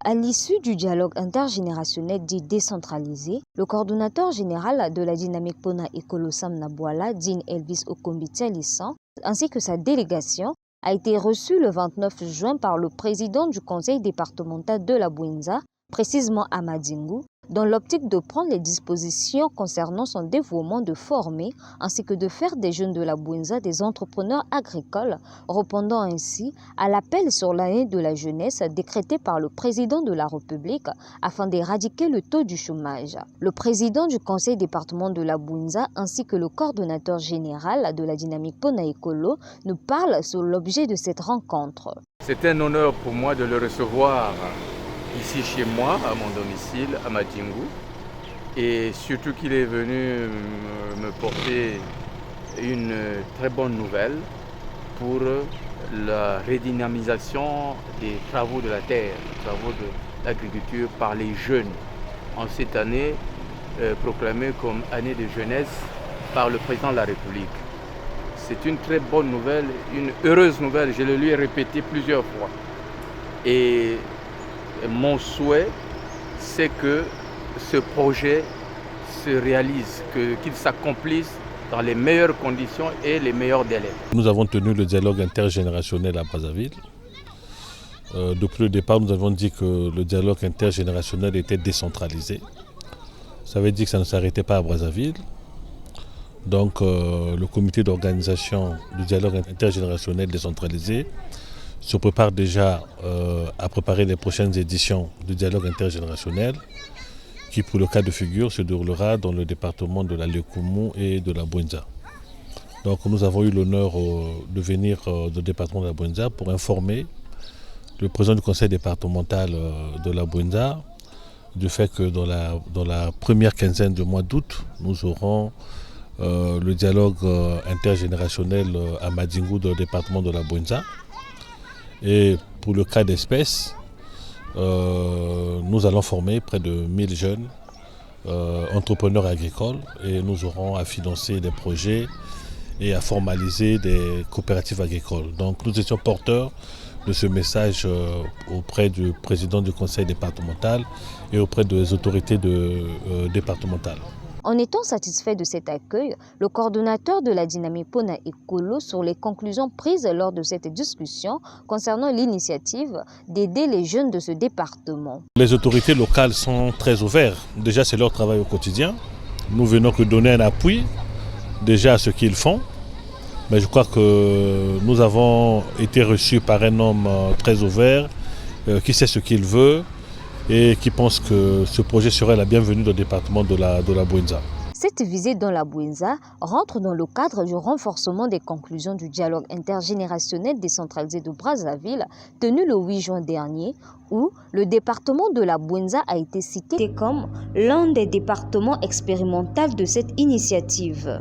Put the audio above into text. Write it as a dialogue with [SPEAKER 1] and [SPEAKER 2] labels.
[SPEAKER 1] À l'issue du dialogue intergénérationnel dit décentralisé, le coordonnateur général de la dynamique Pona Ekolo Sam Nabwala, Dean Elvis Okombi-Tialissan, ainsi que sa délégation, a été reçu le 29 juin par le président du conseil départemental de la Bouinza, précisément à Madingu, dans l'optique de prendre les dispositions concernant son dévouement de former ainsi que de faire des jeunes de la Bouinza des entrepreneurs agricoles, répondant ainsi à l'appel sur l'année de la jeunesse décrété par le président de la République afin d'éradiquer le taux du chômage. Le président du conseil départemental de la Bouinza ainsi que le coordonnateur général de la dynamique Pona Ekolo nous parlent sur l'objet de cette rencontre.
[SPEAKER 2] C'est un honneur pour moi de le recevoir ici chez moi, à mon domicile, à Madingu, et surtout qu'il est venu me porter une très bonne nouvelle pour la redynamisation des travaux de la terre, des travaux de l'agriculture par les jeunes, en cette année proclamée comme année de jeunesse par le président de la République. C'est une très bonne nouvelle, une heureuse nouvelle, je le lui ai répété plusieurs fois. Et mon souhait, c'est que ce projet se réalise, qu'il s'accomplisse dans les meilleures conditions et les meilleurs délais.
[SPEAKER 3] Nous avons tenu le dialogue intergénérationnel à Brazzaville. Depuis le départ, nous avons dit que le dialogue intergénérationnel était décentralisé. Ça veut dire que ça ne s'arrêtait pas à Brazzaville. Donc le comité d'organisation du dialogue intergénérationnel décentralisé se prépare déjà à préparer les prochaines éditions du dialogue intergénérationnel qui, pour le cas de figure, se déroulera dans le département de la Lekumu et de la Bouinza. Donc nous avons eu l'honneur de venir au département de la Bouinza pour informer le président du conseil départemental de la Bouinza du fait que dans la première quinzaine du mois d'août, nous aurons le dialogue intergénérationnel à Madingu dans le département de la Bouinza. Et pour le cas d'espèce, nous allons former près de 1000 jeunes entrepreneurs agricoles et nous aurons à financer des projets et à formaliser des coopératives agricoles. Donc nous étions porteurs de ce message auprès du président du conseil départemental et auprès des autorités départementales.
[SPEAKER 1] En étant satisfait de cet accueil, le coordonnateur de la dynamique Pona Ekolo sur les conclusions prises lors de cette discussion concernant l'initiative d'aider les jeunes de ce département.
[SPEAKER 3] Les autorités locales sont très ouvertes. Déjà, c'est leur travail au quotidien. Nous venons que donner un appui déjà à ce qu'ils font. Mais je crois que nous avons été reçus par un homme très ouvert qui sait ce qu'il veut et qui pense que ce projet serait la bienvenue dans le département de la Bouinza.
[SPEAKER 1] Cette visite dans la Bouinza rentre dans le cadre du renforcement des conclusions du dialogue intergénérationnel décentralisé de Brazzaville tenu le 8 juin dernier où le département de la Bouinza a été cité comme l'un des départements expérimentaux de cette initiative.